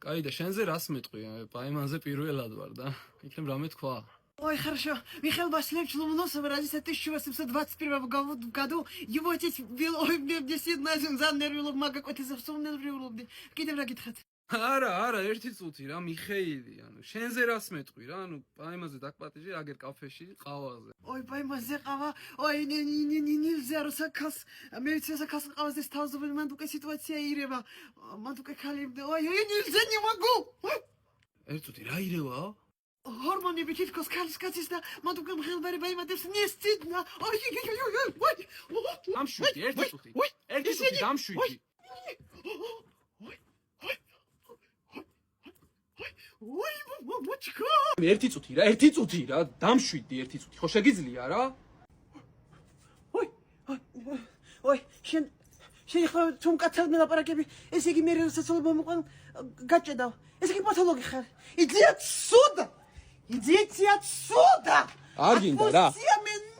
Кай და შენზე რას მეტყვი? Пайманზე პირველად вар да. იქნებ რამე თქვა? Ой, хорошо. Михаил Васильевич Ломоносов родился в 1821 году. Его отец вел, ой, мне действительно занервировал, какой-то засумнервировал. Кидем рагитхат. არა, ერთი წუთი რა, მიხეილი, ანუ შენზე რას მეტყვი რა, ანუ პაიმაზე დაკპატიჟე აგერ კაფეში ყავაზე. Ой, поймазе ყავა. Ой, нельзя русакас. Медицинса кас ყავას ეს თავზობენ მან უკვე სიტუაცია ირევა. მან უკვე ხალი. Ой, нельзя, не могу. ერთი წუთი რა ირევაო? Гормоны тихо скалискатись да, ман უკვე მღელვარება იმადებს, не стыдно. Ой, დამშვიდი, ერთი წუთი. ერთი წუთი დამშვიდი. Ой, мамочка. ერთი წუთი რა, დამშვიდი ერთი წუთი. ხო შეგიძლია რა? Ой, შენ ხა თუმ კაცად მელაპარაკები, ეს იგი მე რასაცოლო მომყვან გაჭედა. ეს იგი პათოლოგი ხარ. Иди отсюда! Идите отсюда! არ გინდა რა. Отпусти меня!